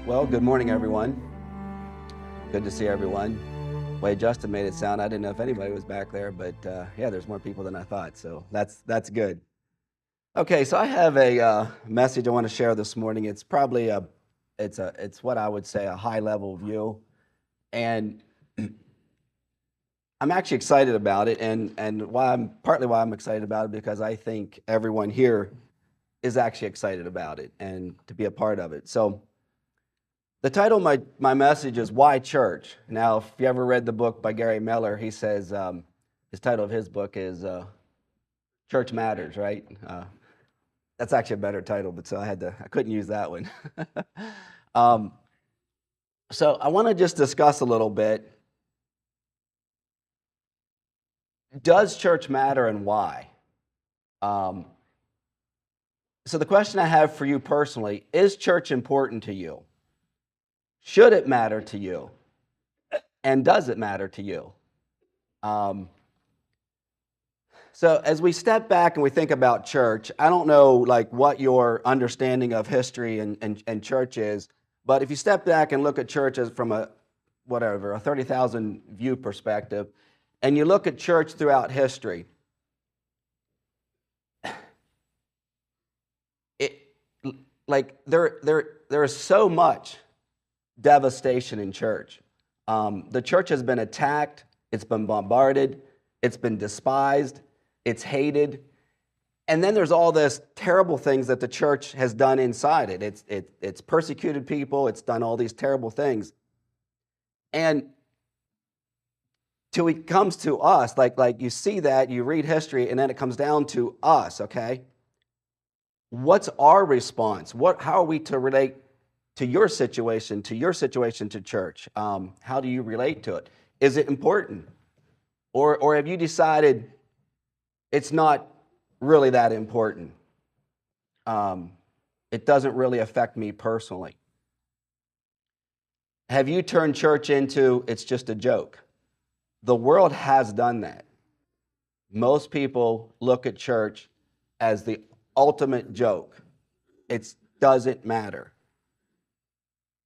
Well, good morning, everyone. Good to see everyone. The way Justin made it sound, I didn't know if anybody was back there, but yeah, there's more people than I thought, so that's good. Okay, so I have a message I want to share this morning. It's probably it's what I would say a high level view, and I'm actually excited about it, and partly why I'm excited about it because I think everyone here is actually excited about it and to be a part of it. So. The title of my message is Why Church? Now, if you ever read the book by Gary Miller, he says, his title of his book is Church Matters, right? That's actually a better title, but so I couldn't use that one. So I want to just discuss a little bit. Does church matter and why? So the question I have for you personally, is church important to you? Should it matter to you? And does it matter to you? So as we step back and we think about church, I don't know like what your understanding of history and church is, but if you step back and look at church as from a 30,000 view perspective, and you look at church throughout history, there is so much devastation in church. The church has been attacked, it's been bombarded, it's been despised, it's hated, and then there's all this terrible things that the church has done inside it. It's persecuted people, it's done all these terrible things. And till it comes to us, like you see that, you read history, and then it comes down to us, okay? What's our response? How are we to relate to your situation to church? How do you relate to it? Is it important? Or have you decided it's not really that important? It doesn't really affect me personally. Have you turned church into it's just a joke? The world has done that. Most people look at church as the ultimate joke. It doesn't matter.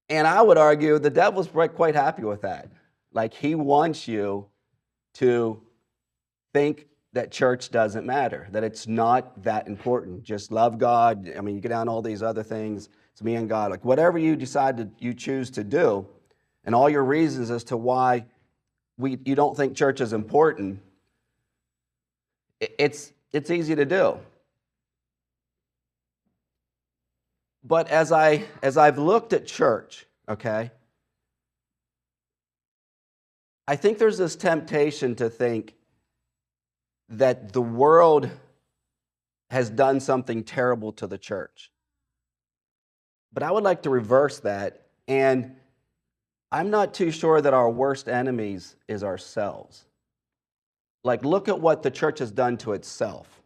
And I would argue the devil's quite happy with that. Like he wants you to think that church doesn't matter, that it's not that important. Just love God. I mean, you get down all these other things. It's me and God. Like whatever you you choose to do, and all your reasons as to why you don't think church is important, it's easy to do. But as I've looked at church, okay, I think there's this temptation to think that the world has done something terrible to the church. But I would like to reverse that, and I'm not too sure that our worst enemies is ourselves. Like, look at what the church has done to itself.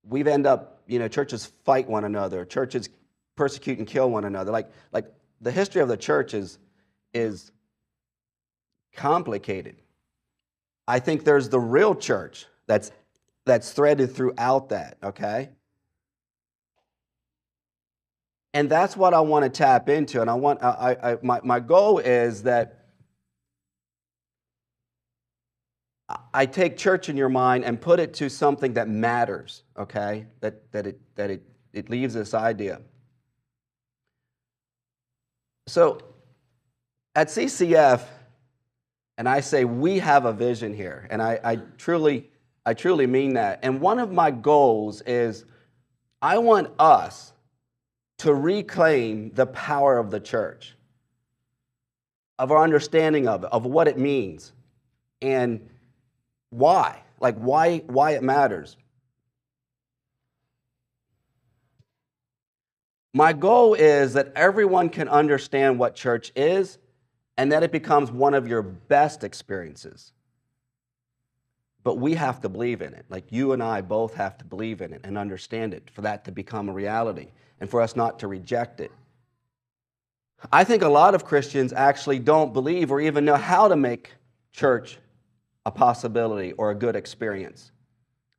We've ended up, churches fight one another. Churches persecute and kill one another. Like the history of the church is complicated. I think there's the real church that's threaded throughout that, okay? And that's what I want to tap into. And my goal is that I take church in your mind and put it to something that matters, okay? That it leaves this idea. So at CCF, and I say we have a vision here, and I truly mean that. And one of my goals is I want us to reclaim the power of the church, of our understanding of it, of what it means, and why it matters. My goal is that everyone can understand what church is and that it becomes one of your best experiences. But we have to believe in it. Like you and I both have to believe in it and understand it for that to become a reality and for us not to reject it. I think a lot of Christians actually don't believe or even know how to make church a possibility or a good experience.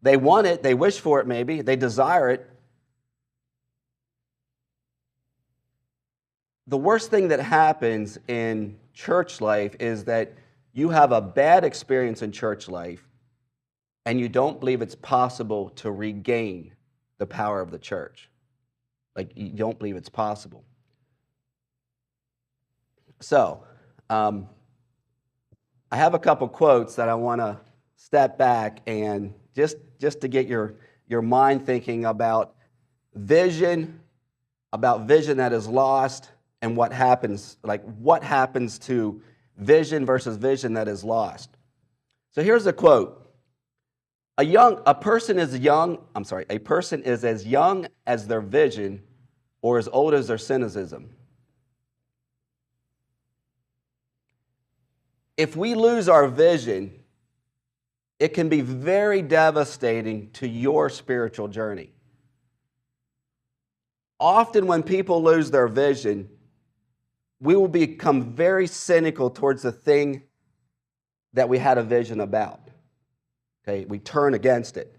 They want it, they wish for it maybe, they desire it, the worst thing that happens in church life is that you have a bad experience in church life and you don't believe it's possible to regain the power of the church. Like, you don't believe it's possible. So, I have a couple quotes that I want to step back and just to get your mind thinking about vision that is lost and what happens to vision versus vision that is lost. So here's a quote. A person is as young as their vision or as old as their cynicism. If we lose our vision, it can be very devastating to your spiritual journey. Often when people lose their vision, we will become very cynical towards the thing that we had a vision about. Okay, we turn against it.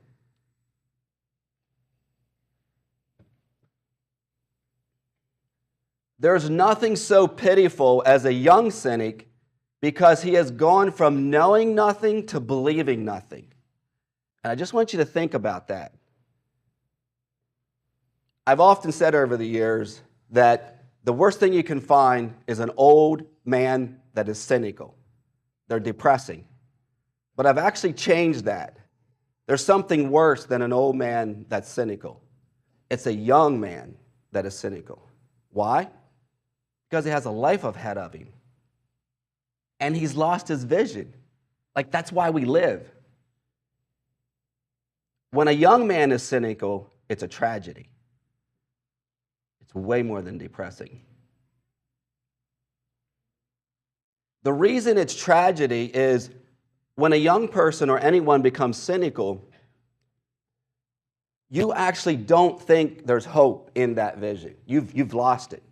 There's nothing so pitiful as a young cynic because he has gone from knowing nothing to believing nothing. And I just want you to think about that. I've often said over the years that the worst thing you can find is an old man that is cynical. They're depressing. But I've actually changed that. There's something worse than an old man that's cynical. It's a young man that is cynical. Why? Because he has a life ahead of him. And he's lost his vision. Like, that's why we live. When a young man is cynical, it's a tragedy. It's way more than depressing. The reason it's tragedy is when a young person or anyone becomes cynical, you actually don't think there's hope in that vision. You've lost it.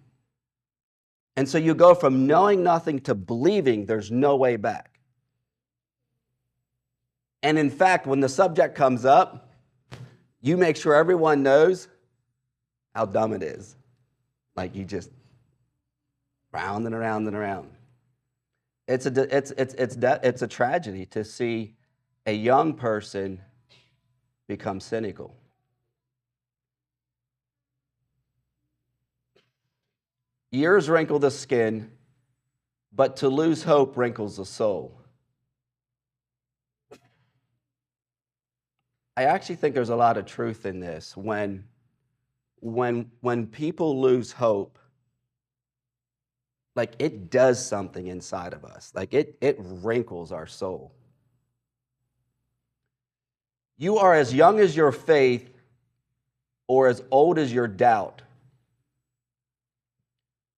And so you go from knowing nothing to believing there's no way back. And in fact, when the subject comes up, you make sure everyone knows how dumb it is. Like, you just round and around and around. It's a tragedy to see a young person become cynical. Years wrinkle the skin, but to lose hope wrinkles the soul. I actually think there's a lot of truth in this. When people lose hope, like, it does something inside of us. Like, it wrinkles our soul. You are as young as your faith or as old as your doubt.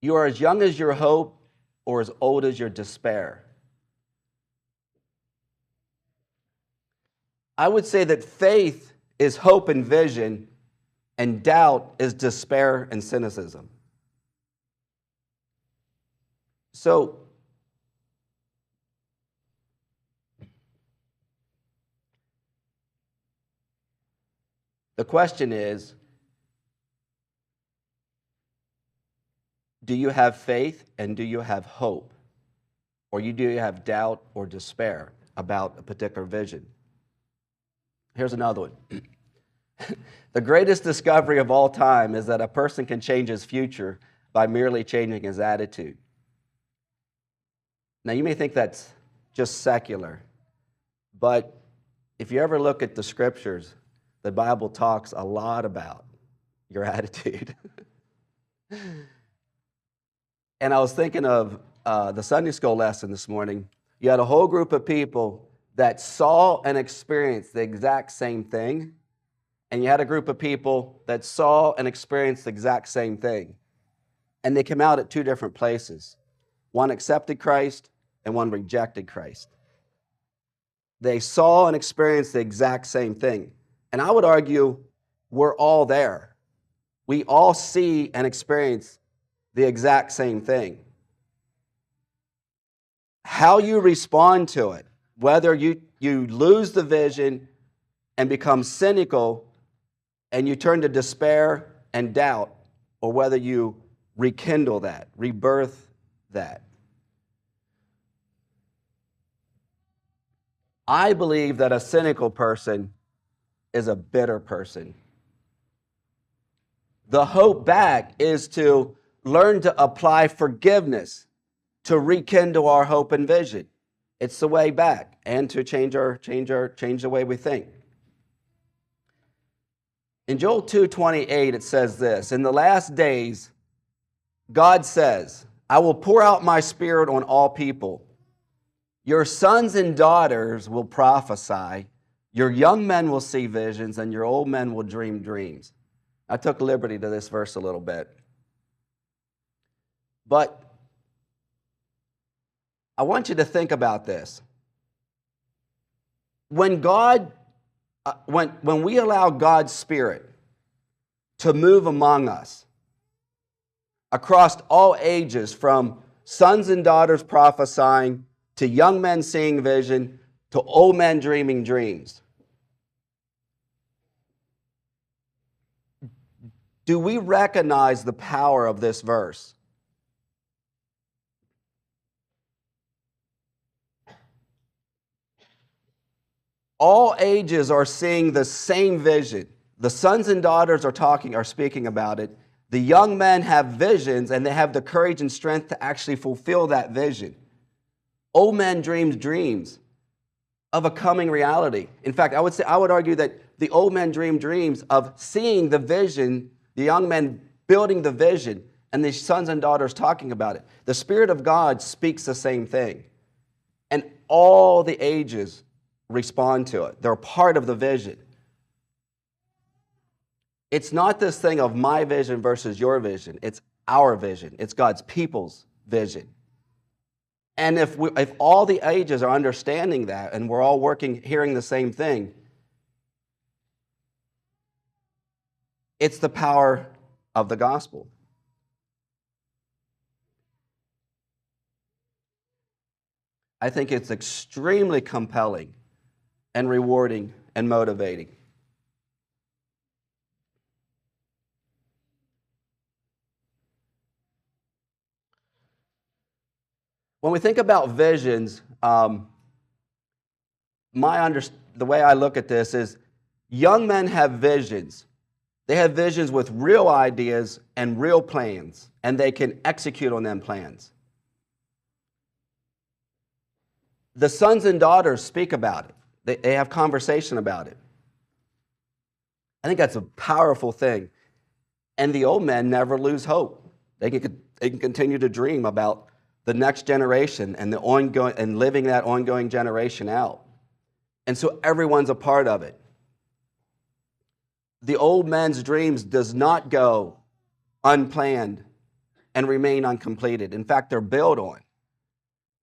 You are as young as your hope or as old as your despair. I would say that faith is hope and vision, and doubt is despair and cynicism. So, the question is, do you have faith and do you have hope? Or do you have doubt or despair about a particular vision? Here's another one. The greatest discovery of all time is that a person can change his future by merely changing his attitude. Now, you may think that's just secular, but if you ever look at the scriptures, the Bible talks a lot about your attitude. And I was thinking of the Sunday school lesson this morning. You had a whole group of people that saw and experienced the exact same thing, and you had a group of people that saw and experienced the exact same thing. And they came out at two different places. One accepted Christ and one rejected Christ. They saw and experienced the exact same thing. And I would argue we're all there. We all see and experience the exact same thing. How you respond to it, whether you lose the vision and become cynical and you turn to despair and doubt, or whether you rekindle that, rebirth that. I believe that a cynical person is a bitter person. The hope back is to learn to apply forgiveness to rekindle our hope and vision. It's the way back, and to change the way we think. In Joel 2:28, it says this: in the last days, God says, I will pour out my spirit on all people. Your sons and daughters will prophesy. Your young men will see visions, and your old men will dream dreams. I took liberty to this verse a little bit. But I want you to think about this. When we allow God's Spirit to move among us across all ages, from sons and daughters prophesying, to young men seeing vision, to old men dreaming dreams, do we recognize the power of this verse? All ages are seeing the same vision. The sons and daughters are speaking about it. The young men have visions, and they have the courage and strength to actually fulfill that vision. Old men dream dreams of a coming reality. In fact, I would argue that the old men dream dreams of seeing the vision, the young men building the vision, and the sons and daughters talking about it. The Spirit of God speaks the same thing. And all the ages respond to it. They're part of the vision. It's not this thing of my vision versus your vision. It's our vision. It's God's people's vision. And if all the ages are understanding that, and we're all hearing the same thing, it's the power of the gospel. I think it's extremely compelling and rewarding and motivating. When we think about visions, the way I look at this is young men have visions. They have visions with real ideas and real plans, and they can execute on them plans. The sons and daughters speak about it. They have conversation about it. I think that's a powerful thing. And the old men never lose hope. They can continue to dream about the next generation and living that ongoing generation out. And so everyone's a part of it. The old men's dreams does not go unplanned and remain uncompleted. In fact, they're built on.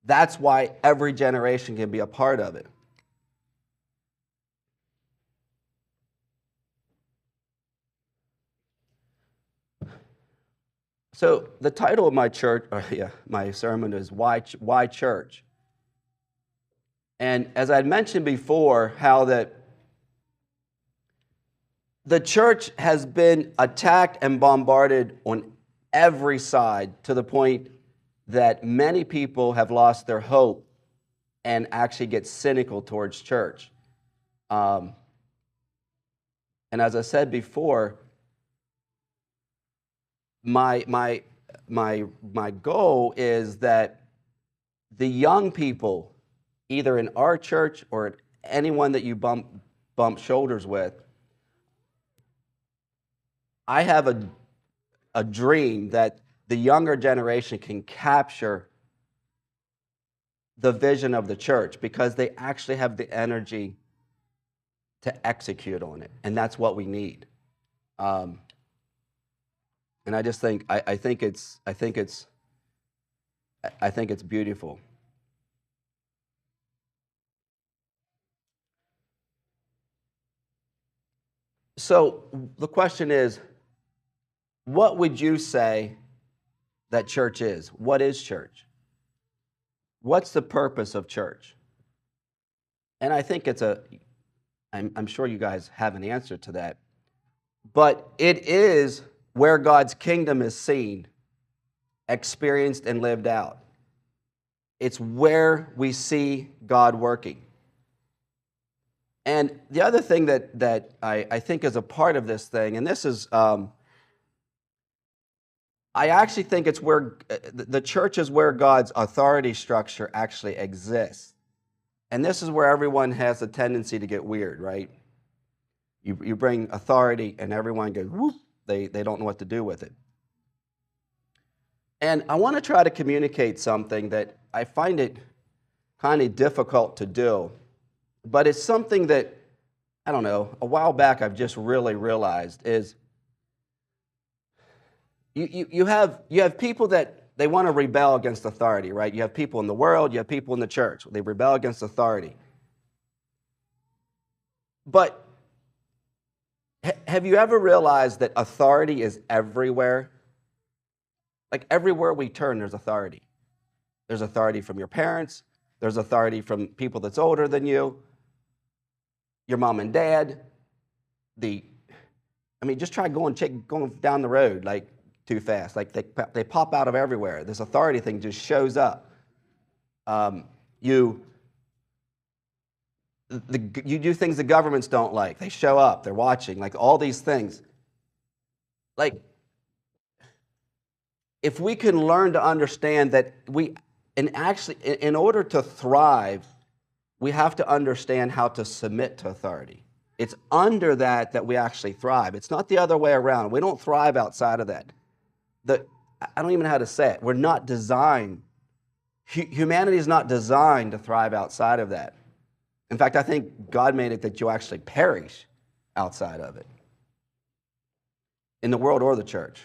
That's why every generation can be a part of it. So the title of my sermon is Why Church? And as I mentioned before, how that the church has been attacked and bombarded on every side, to the point that many people have lost their hope and actually get cynical towards church. And as I said before, my goal is that the young people, either in our church or anyone that you bump shoulders with, I have a dream that the younger generation can capture the vision of the church, because they actually have the energy to execute on it, and that's what we need. And I just think I think it's beautiful. So the question is, what would you say that church is? What is church? What's the purpose of church? And I think I'm sure you guys have an answer to that, but it is where God's kingdom is seen experienced and lived out. It's where we see God working. And the other thing that I think is a part of this thing, and this is, I actually think it's where the church is where God's authority structure actually exists. And this is where everyone has a tendency to get weird, right? You bring authority and everyone goes, whoop, they don't know what to do with it. And I want to try to communicate something that I find it kind of difficult to do, but it's something that, I don't know, a while back I've just really realized is you have people that they want to rebel against authority, right? You have people in the world, you have people in the church. They rebel against authority. But have you ever realized that authority is everywhere? Like everywhere we turn, there's authority. There's authority from your parents. There's authority from people that's older than you, your mom and dad. Just try going down the road like too fast. Like they pop out of everywhere. This authority thing just shows up. You do things the governments don't like. They show up. They're watching. Like all these things. Like if we can learn to understand that in order to thrive, we have to understand how to submit to authority. It's under that we actually thrive. It's not the other way around. We don't thrive outside of that. I don't even know how to say it. We're not designed. Humanity is not designed to thrive outside of that. In fact, I think God made it that you actually perish outside of it. In the world or the church.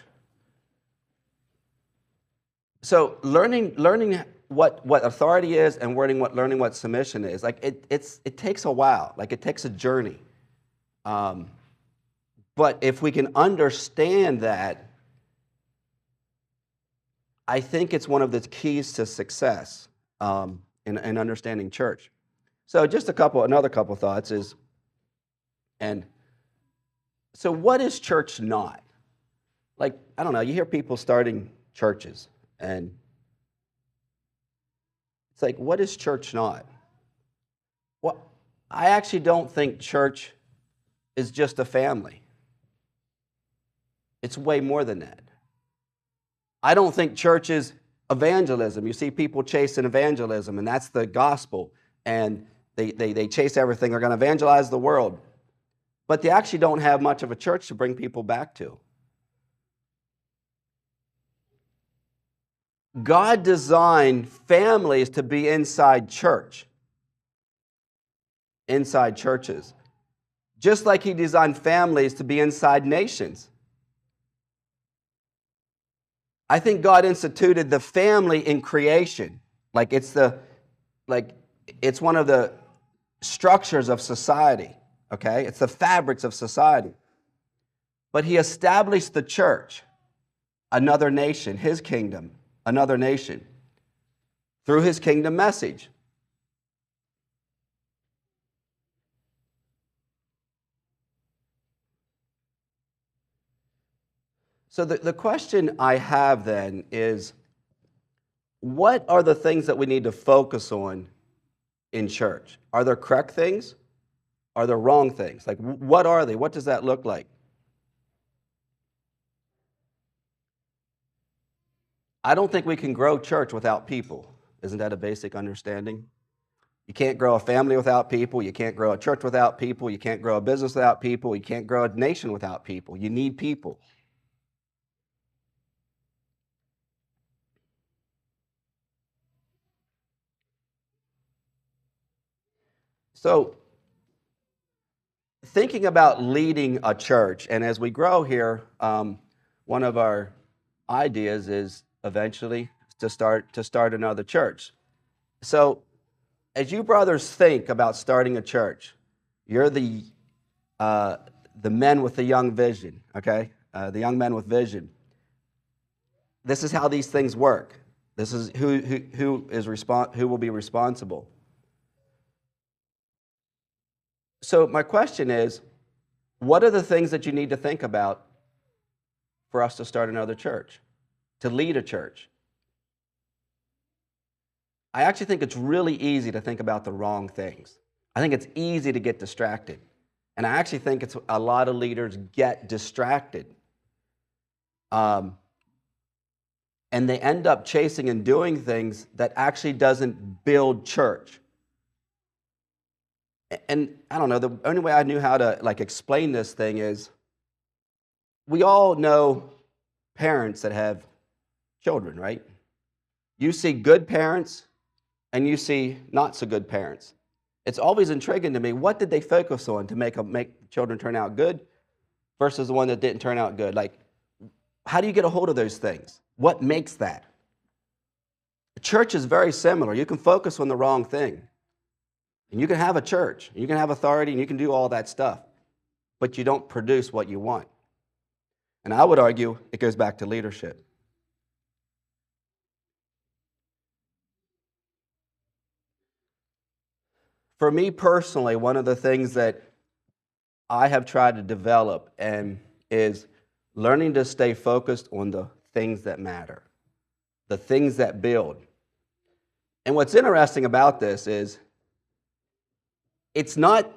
So learning what authority is and learning what submission is, like it takes a while. Like it takes a journey. But if we can understand that, I think it's one of the keys to success in understanding church. So just another couple thoughts is, and so what is church not? Like, I don't know, you hear people starting churches, and it's like, what is church not? Well, I actually don't think church is just a family. It's way more than that. I don't think church is evangelism. You see people chasing evangelism, and that's the gospel, and they chase everything. They're going to evangelize the world. But they actually don't have much of a church to bring people back to. God designed families to be inside church, inside churches, just like He designed families to be inside nations. I think God instituted the family in creation, like it's one of the structures of society. Okay, it's the fabrics of society. But He established the church, another nation, His kingdom. Another nation, through His kingdom message. So the question I have then is, what are the things that we need to focus on in church? Are there correct things? Are there wrong things? Like, what are they? What does that look like? I don't think we can grow church without people. Isn't that a basic understanding? You can't grow a family without people. You can't grow a church without people. You can't grow a business without people. You can't grow a nation without people. You need people. So, thinking about leading a church, and as we grow here, one of our ideas is eventually to start another church. So, as you brothers think about starting a church, you're the men with the young vision, okay? The young men with vision. This is how these things work. This is who will be responsible. So my question is, what are the things that you need to think about for us to start another church, to lead a church? I actually think it's really easy to think about the wrong things. I think it's easy to get distracted. And I actually think it's a lot of leaders get distracted. And they end up chasing and doing things that actually doesn't build church. And I don't know, the only way I knew how to explain this thing is we all know parents that have children, right? You see good parents and you see not so good parents. It's always intriguing to me, what did they focus on to make children turn out good versus the one that didn't turn out good? Like, how do you get a hold of those things? What makes that? Church is very similar. You can focus on the wrong thing. And you can have a church, and you can have authority, and you can do all that stuff, but you don't produce what you want. And I would argue it goes back to leadership. For me personally, one of the things that I have tried to develop is learning to stay focused on the things that matter, the things that build. And what's interesting about this is it's not,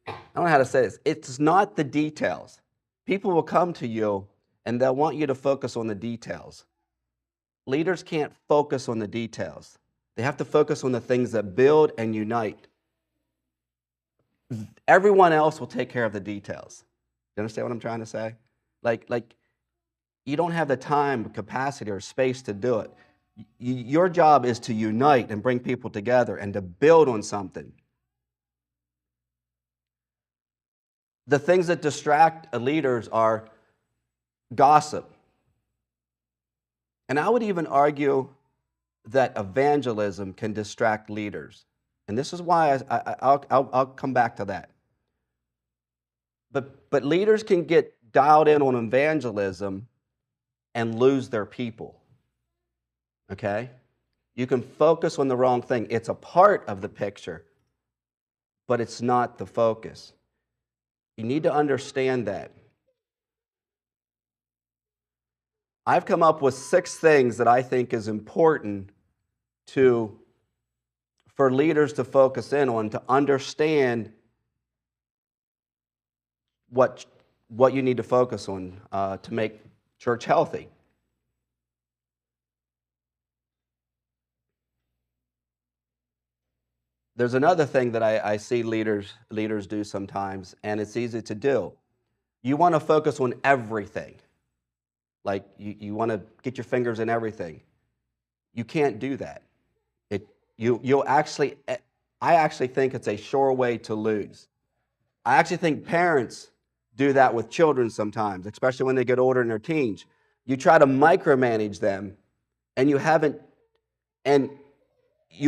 I don't know how to say this, it's not the details. People will come to you and they'll want you to focus on the details. Leaders can't focus on the details. They have to focus on the things that build and unite. Everyone else will take care of the details. You understand what I'm trying to say? Like you don't have the time, capacity, or space to do it. Your job is to unite and bring people together and to build on something. The things that distract leaders are gossip. And I would even argue that evangelism can distract leaders. And this is why I'll come back to that. But leaders can get dialed in on evangelism and lose their people. Okay? You can focus on the wrong thing. It's a part of the picture, but it's not the focus. You need to understand that. I've come up with 6 things that I think is important for leaders to focus in on, to understand what you need to focus on to make church healthy. There's another thing that I see leaders do sometimes, and it's easy to do. You want to focus on everything. Like you want to get your fingers in everything. You can't do that. I actually think it's a sure way to lose. I actually think parents do that with children sometimes, especially when they get older in their teens. You try to micromanage them, and you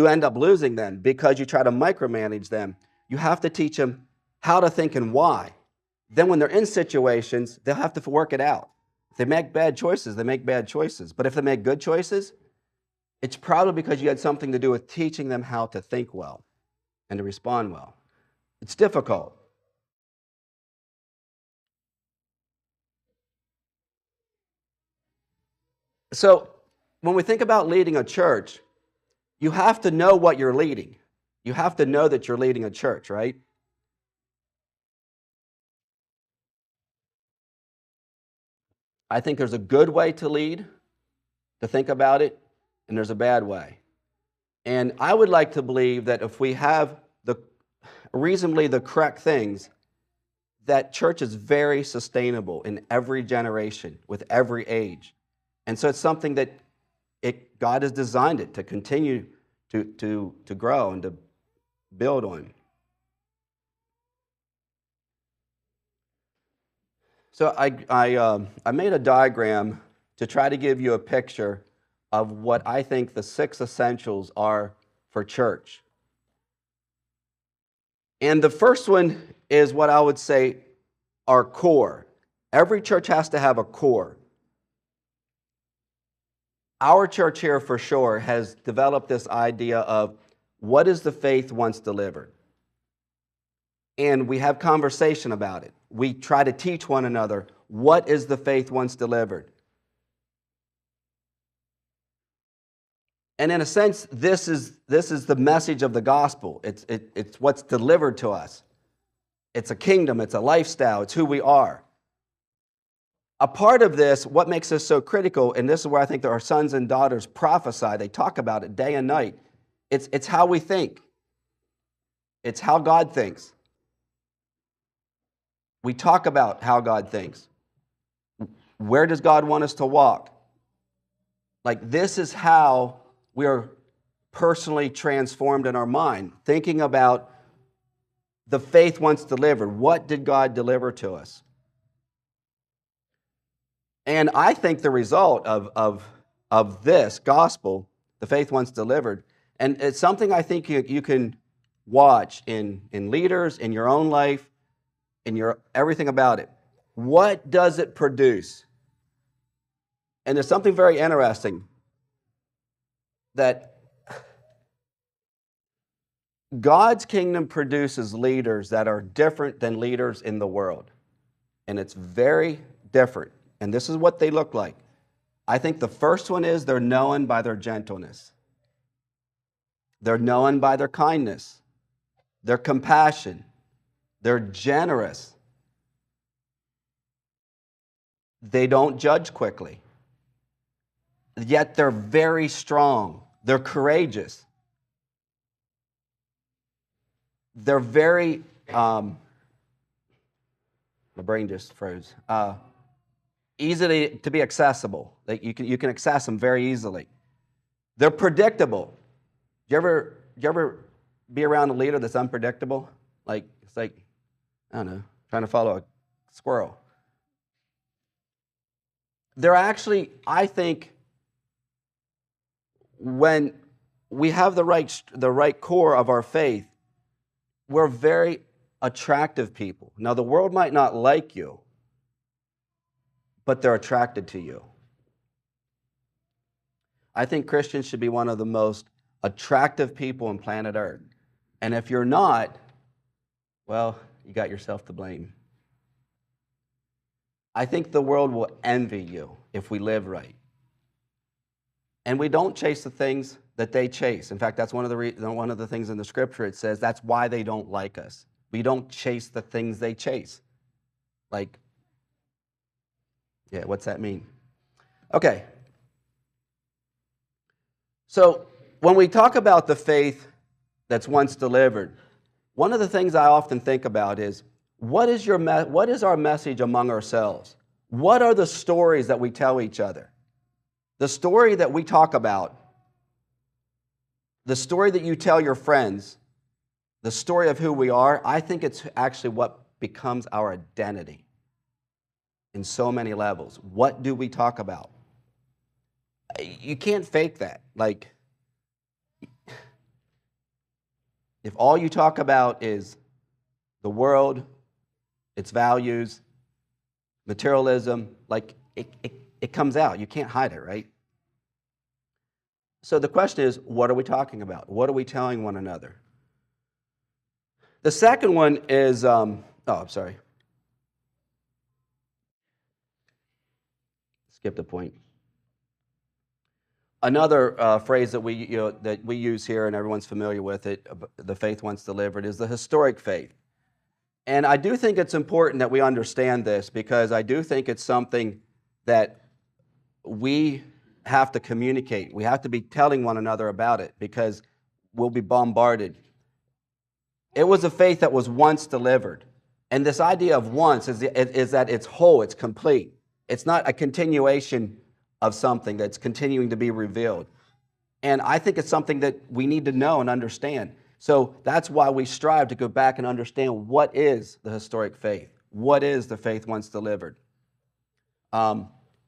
end up losing them because you try to micromanage them. You have to teach them how to think and why. Then when they're in situations, they'll have to work it out. If they make bad choices, they make bad choices. But if they make good choices, it's probably because you had something to do with teaching them how to think well and to respond well. It's difficult. So when we think about leading a church, you have to know what you're leading. You have to know that you're leading a church, right? I think there's a good way to lead, to think about it, and there's a bad way. And I would like to believe that if we have reasonably the correct things, that church is very sustainable in every generation, with every age. And so it's something that God has designed it to continue to grow and to build on. So I made a diagram to try to give you a picture of what I think the 6 essentials are for church. And the first one is what I would say our core. Every church has to have a core. Our church here for sure has developed this idea of what is the faith once delivered. And we have conversation about it. We try to teach one another what is the faith once delivered. And in a sense, this is the message of the gospel. It's what's delivered to us. It's a kingdom, it's a lifestyle, it's who we are. A part of this, what makes this so critical, and this is where I think that our sons and daughters prophesy, they talk about it day and night, it's how we think. It's how God thinks. We talk about how God thinks. Where does God want us to walk? Like, this is how we are personally transformed in our mind, thinking about the faith once delivered. What did God deliver to us? And I think the result of this gospel, the faith once delivered, and it's something I think you can watch in leaders, in your own life, in your everything about it. What does it produce? And there's something very interesting that God's kingdom produces leaders that are different than leaders in the world. And it's very different. And this is what they look like. I think the first one is they're known by their gentleness. They're known by their kindness, their compassion. They're generous. They don't judge quickly. Yet they're very strong. They're courageous. They're very, my brain just froze. Easily to be accessible. You can access them very easily. They're predictable. Do you ever be around a leader that's unpredictable? It's like, I don't know, trying to follow a squirrel. They're actually, I think, when we have the right core of our faith, we're very attractive people. Now, the world might not like you, but they're attracted to you. I think Christians should be one of the most attractive people on planet Earth. And if you're not, well, you got yourself to blame. I think the world will envy you if we live right. And we don't chase the things that they chase. In fact, that's one of the things in the scripture. It says that's why they don't like us. We don't chase the things they chase. What's that mean? Okay. So when we talk about the faith that's once delivered, one of the things I often think about is, what is our message among ourselves? What are the stories that we tell each other? The story that we talk about, the story that you tell your friends, the story of who we are, I think it's actually what becomes our identity in so many levels. What do we talk about? You can't fake that. If all you talk about is the world, its values, materialism, it comes out. You can't hide it, right? So the question is, what are we talking about? What are we telling one another? The second one is, I'm sorry. Skipped a point. Another phrase that we use here, and everyone's familiar with it, the faith once delivered, is the historic faith. And I do think it's important that we understand this, because I do think it's something that we have to communicate. We have to be telling one another about it, because we'll be bombarded. It was a faith that was once delivered. And this idea of once is that it's whole, it's complete. It's not a continuation of something that's continuing to be revealed. And I think it's something that we need to know and understand. So that's why we strive to go back and understand, what is the historic faith? What is the faith once delivered?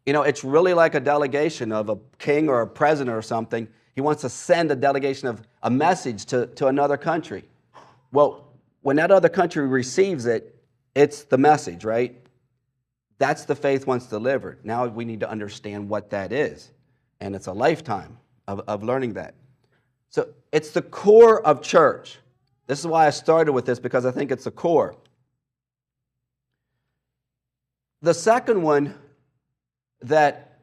It's really like a delegation of a king or a president or something. He wants to send a delegation of a message to another country. Well, when that other country receives it, it's the message, right? That's the faith once delivered. Now we need to understand what that is. And it's a lifetime of learning that. So it's the core of church. This is why I started with this, because I think it's the core. The second one that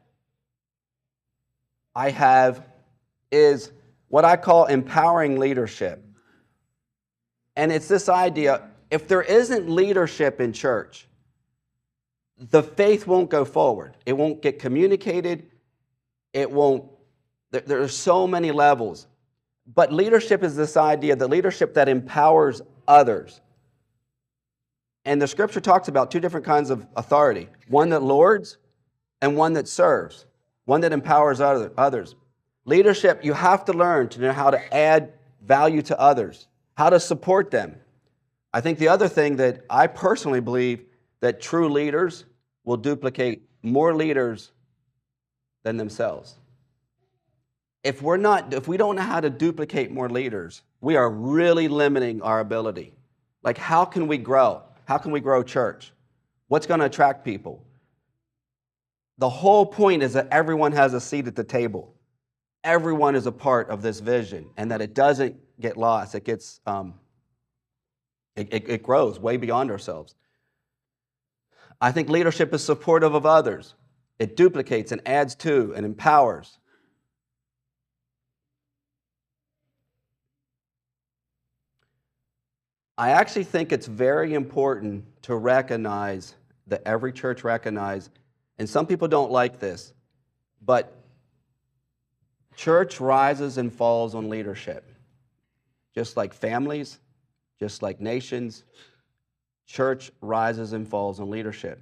I have is what I call empowering leadership. And it's this idea, if there isn't leadership in church, the faith won't go forward. It won't get communicated. It won't, there are so many levels. But leadership is this idea, the leadership that empowers others. And the scripture talks about two different kinds of authority, one that lords and one that serves, one that empowers others. Leadership, you have to learn to know how to add value to others, how to support them. I think the other thing that I personally believe that true leaders will duplicate more leaders than themselves. If we don't know how to duplicate more leaders, we are really limiting our ability. Like, how can we grow? How can we grow church? What's going to attract people? The whole point is that everyone has a seat at the table. Everyone is a part of this vision, and that it doesn't get lost. It gets, it grows way beyond ourselves. I think leadership is supportive of others. It duplicates and adds to and empowers. I actually think it's very important to recognize, that every church recognize, and some people don't like this, but church rises and falls on leadership. Just like families, just like nations, church rises and falls on leadership.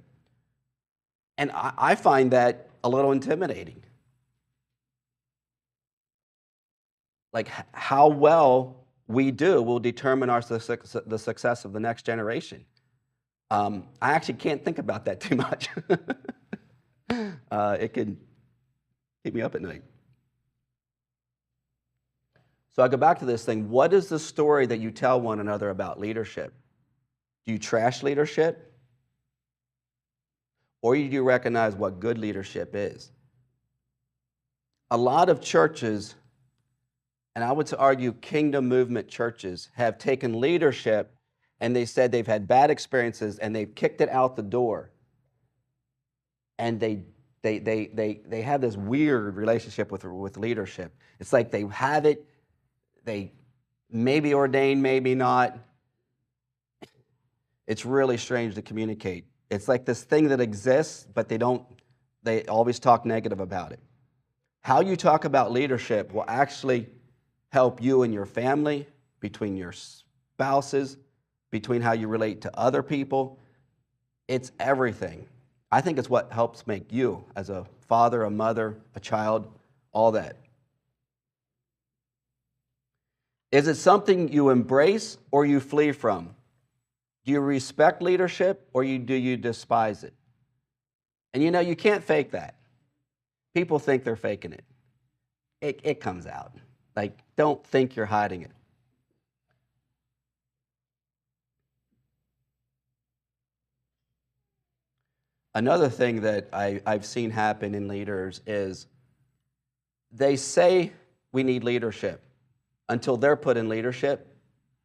And I find that a little intimidating. Like, how well we do will determine the success of the next generation. I actually can't think about that too much. It can keep me up at night. So I go back to this thing. What is the story that you tell one another about leadership? Do you trash leadership? Or do you recognize what good leadership is? A lot of churches, and I would argue kingdom movement churches, have taken leadership and they said they've had bad experiences and they've kicked it out the door. And they have this weird relationship with leadership. It's like they have it, they may be ordained, maybe not. It's really strange to communicate. It's like this thing that exists, but they always talk negative about it. How you talk about leadership will actually help you and your family, between your spouses, between how you relate to other people. It's everything. I think it's what helps make you as a father, a mother, a child, all that. Is it something you embrace or you flee from? Do you respect leadership or do you despise it? And you can't fake that. People think they're faking it. It comes out. Like, don't think you're hiding it. Another thing that I've seen happen in leaders is they say we need leadership until they're put in leadership,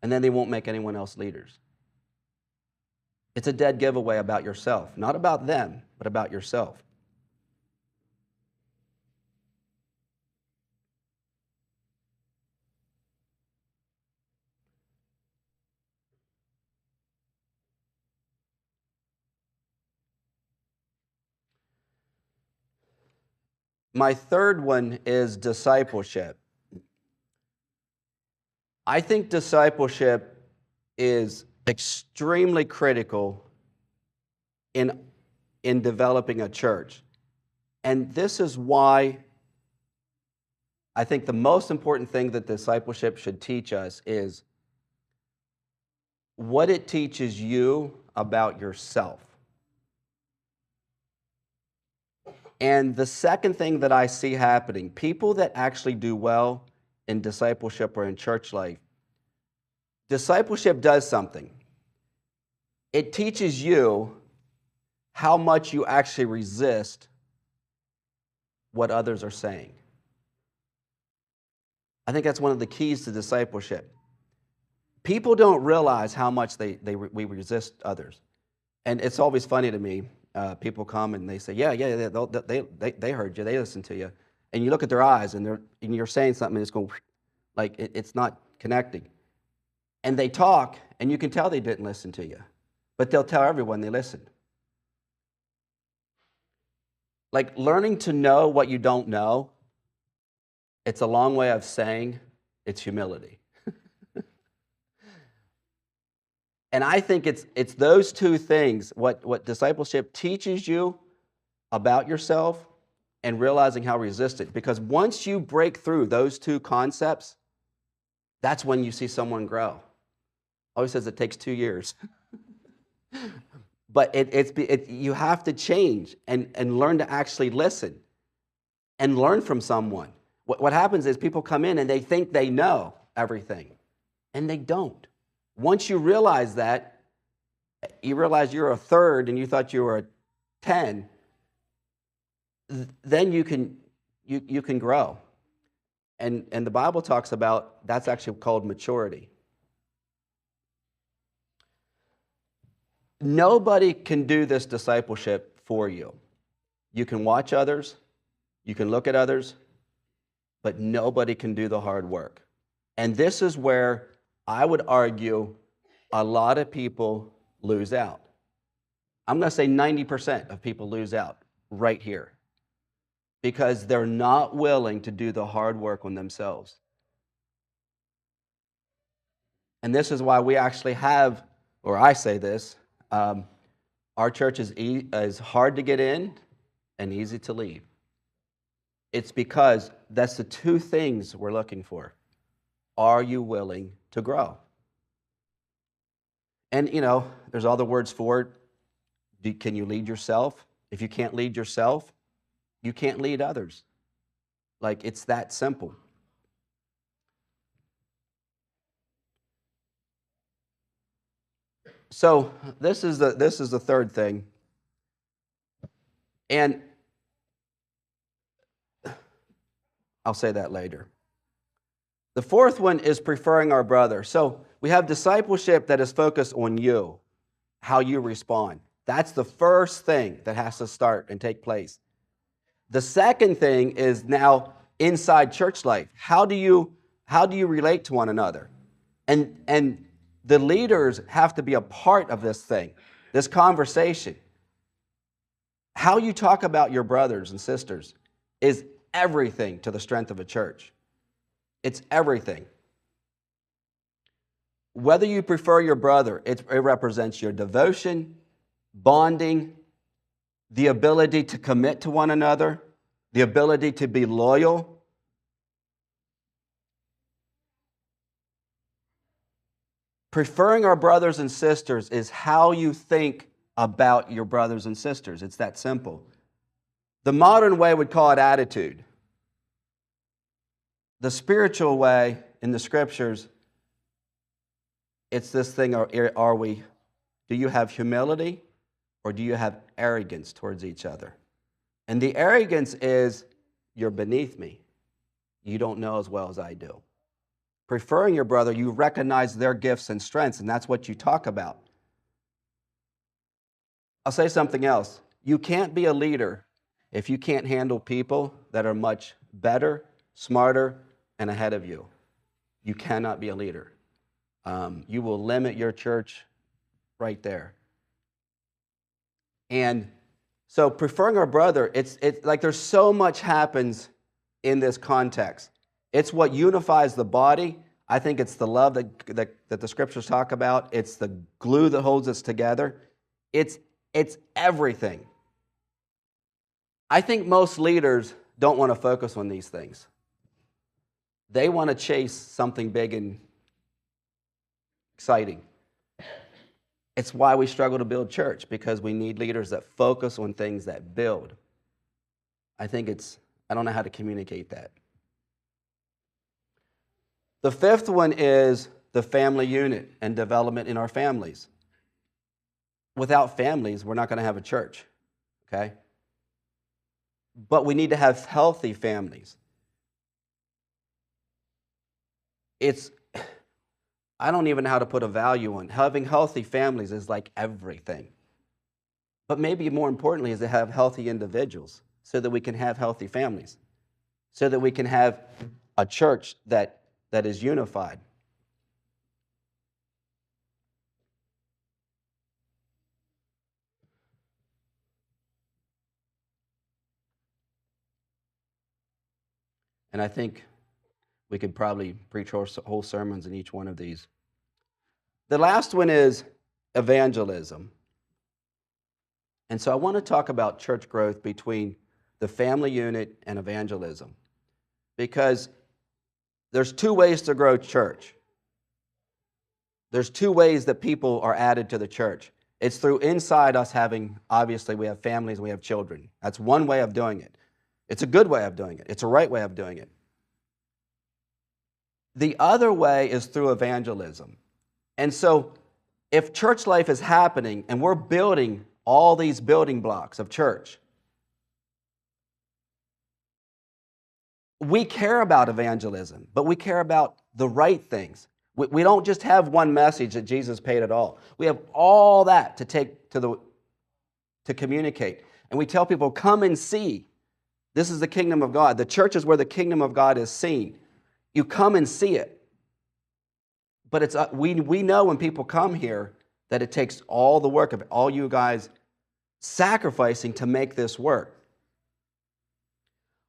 and then they won't make anyone else leaders. It's a dead giveaway about yourself, not about them, but about yourself. My third one is discipleship. I think discipleship is extremely critical in developing a church. And this is why I think the most important thing that discipleship should teach us is what it teaches you about yourself. And the second thing that I see happening, people that actually do well in discipleship or in church life, discipleship does something. It teaches you how much you actually resist what others are saying. I think that's one of the keys to discipleship. People don't realize how much we resist others. And it's always funny to me. People come and they say, yeah, they heard you, they listened to you. and you look at their eyes, and you're saying something, and it's going, like it's not connecting. And they talk, and you can tell they didn't listen to you, but they'll tell everyone they listened. Like learning to know what you don't know, it's a long way of saying it's humility. And I think it's those two things, what discipleship teaches you about yourself and realizing how resistant. Because once you break through those two concepts, that's when you see someone grow. Always says it takes 2 years. But you have to change and learn to actually listen and learn from someone. What happens is people come in and they think they know everything, and they don't. Once you realize that, you realize you're a third and you thought you were a 10, then you can grow. And the Bible talks about that's actually called maturity. Nobody can do this discipleship for you. You can watch others, you can look at others, but nobody can do the hard work. And this is where I would argue a lot of people lose out. I'm going to say 90% of people lose out right here because they're not willing to do the hard work on themselves. And this is why we actually have, or I say this, our church is hard to get in and easy to leave. It's because that's the two things we're looking for. Are you willing to grow? And, there's other words for it. Can you lead yourself? If you can't lead yourself, you can't lead others. Like, it's that simple. So this is the third thing. And I'll say that later. The fourth one is preferring our brother. So we have discipleship that is focused on you, how you respond. That's the first thing that has to start and take place. The second thing is now inside church life. How do you relate to one another? And the leaders have to be a part of this thing, this conversation. How you talk about your brothers and sisters is everything to the strength of a church. It's everything. Whether you prefer your brother, it represents your devotion, bonding, the ability to commit to one another, the ability to be loyal. Preferring our brothers and sisters is how you think about your brothers and sisters. It's that simple. The modern way would call it attitude. The spiritual way in the scriptures, it's this thing, do you have humility or do you have arrogance towards each other? And the arrogance is, you're beneath me. You don't know as well as I do. Preferring your brother, you recognize their gifts and strengths, and that's what you talk about. I'll say something else. You can't be a leader if you can't handle people that are much better, smarter, and ahead of you. You cannot be a leader. You will limit your church right there. And so preferring our brother, it's like there's so much happens in this context. It's what unifies the body. I think it's the love that the scriptures talk about. It's the glue that holds us together. It's everything. I think most leaders don't want to focus on these things. They want to chase something big and exciting. It's why we struggle to build church, because we need leaders that focus on things that build. I don't know how to communicate that. The fifth one is the family unit and development in our families. Without families, we're not going to have a church, okay? But we need to have healthy families. I don't even know how to put a value on. Having healthy families is like everything. But maybe more importantly is to have healthy individuals so that we can have healthy families. so that we can have a church that is unified. And I think we could probably preach whole sermons in each one of these. The last one is evangelism. And so I want to talk about church growth between the family unit and evangelism, because there's two ways to grow church. There's two ways that people are added to the church. It's through inside us having, obviously we have families and we have children. That's one way of doing it. It's a good way of doing it. It's a right way of doing it. The other way is through evangelism. And so if church life is happening and we're building all these building blocks of church, we care about evangelism, but we care about the right things. We don't just have one message that Jesus paid it all. We have all that to take to communicate. And we tell people, come and see. This is the kingdom of God. The church is where the kingdom of God is seen. You come and see it. But it's we know when people come here that it takes all the work of all you guys sacrificing to make this work.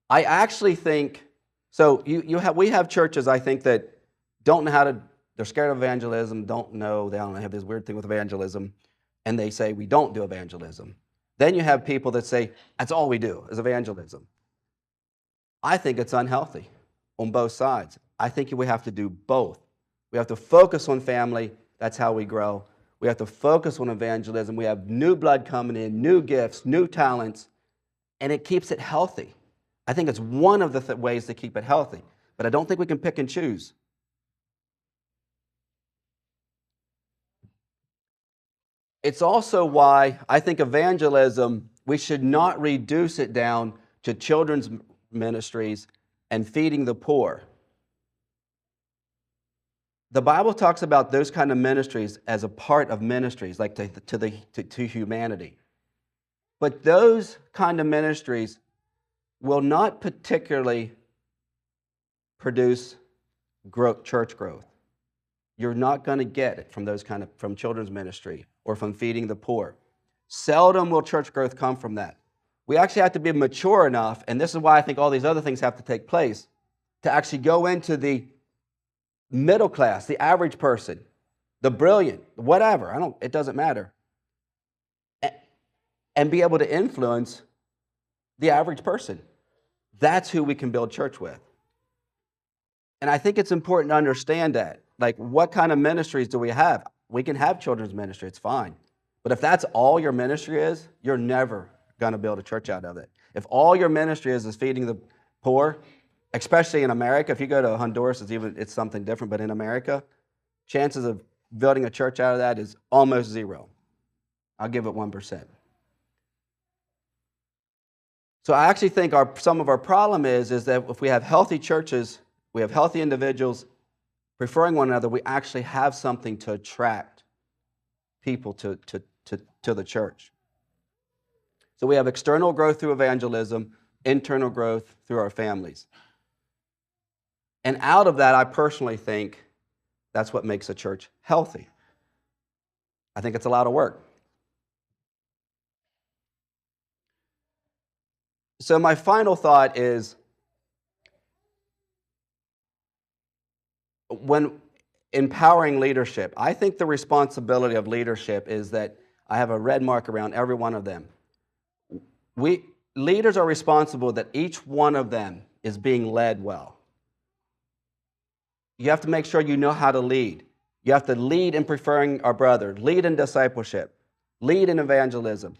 I actually think, so we have churches, I think, that don't know how to, they're scared of evangelism, they don't have this weird thing with evangelism, and they say, we don't do evangelism. Then you have people that say, that's all we do is evangelism. I think it's unhealthy on both sides. I think we have to do both. We have to focus on family, that's how we grow. We have to focus on evangelism. We have new blood coming in, new gifts, new talents, and it keeps it healthy. I think it's one of the ways to keep it healthy, but I don't think we can pick and choose. It's also why I think evangelism, we should not reduce it down to children's ministries and feeding the poor. The Bible talks about those kind of ministries as a part of ministries, like to humanity. But those kind of ministries will not particularly produce church growth. You're not going to get it from from children's ministry or from feeding the poor. Seldom will church growth come from that. We actually have to be mature enough, and this is why I think all these other things have to take place, to actually go into the middle class, the average person, the brilliant, whatever, it doesn't matter, and be able to influence the average person. That's who we can build church with. And I think it's important to understand that. Like, what kind of ministries do we have? We can have children's ministry, it's fine. But if that's all your ministry is, you're never going to build a church out of it. If all your ministry is feeding the poor, especially in America, if you go to Honduras, it's something different, but in America, chances of building a church out of that is almost zero. I'll give it 1%. So I actually think some of our problem is that if we have healthy churches, we have healthy individuals preferring one another, we actually have something to attract people to the church. So we have external growth through evangelism, internal growth through our families. And out of that, I personally think that's what makes a church healthy. I think it's a lot of work. So my final thought is, when empowering leadership, I think the responsibility of leadership is that I have a red mark around every one of them. Leaders are responsible that each one of them is being led well. You have to make sure you know how to lead. You have to lead in preferring our brother, lead in discipleship, lead in evangelism.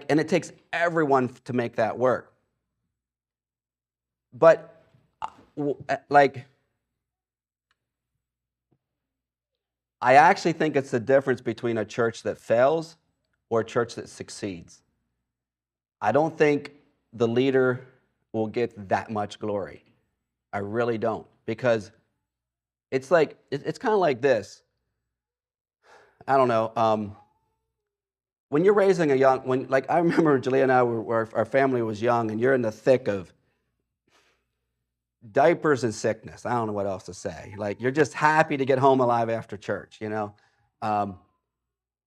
And it takes everyone to make that work. But I actually think it's the difference between a church that fails or a church that succeeds. I don't think the leader will get that much glory. I really don't, because it's kind of like this. I don't know. when you're raising a young, like I remember Julia and I our family was young, and you're in the thick of diapers and sickness. I don't know what else to say. Like, you're just happy to get home alive after church, you know?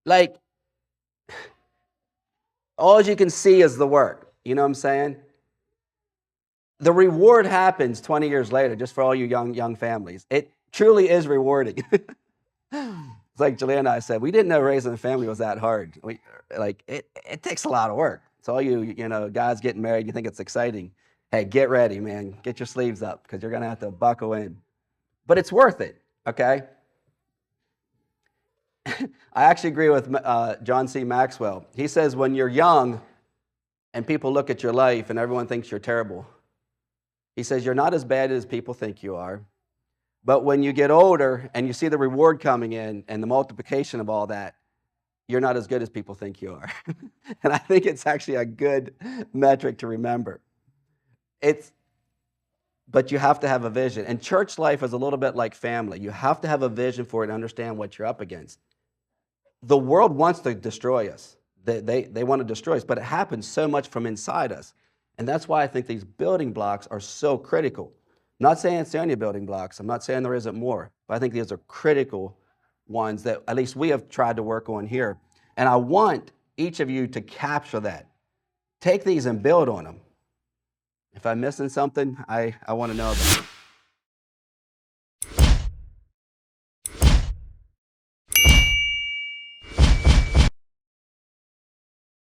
Like, all you can see is the work. You know what I'm saying? The reward happens 20 years later, just for all you young families. It truly is rewarding. It's like Julia and I said, we didn't know raising a family was that hard. It takes a lot of work. So all you guys getting married, you think it's exciting. Hey, get ready, man. Get your sleeves up, because you're going to have to buckle in. But it's worth it, okay? I actually agree with John C. Maxwell. He says when you're young and people look at your life and everyone thinks you're terrible, he says you're not as bad as people think you are. But when you get older and you see the reward coming in and the multiplication of all that, you're not as good as people think you are. And I think it's actually a good metric to remember. But you have to have a vision. And church life is a little bit like family. You have to have a vision for it and understand what you're up against. The world wants to destroy us. They want to destroy us, but it happens so much from inside us. And that's why I think these building blocks are so critical. I'm not saying it's the only building blocks. I'm not saying there isn't more. But I think these are critical ones that at least we have tried to work on here. And I want each of you to capture that. Take these and build on them. If I'm missing something, I want to know about it.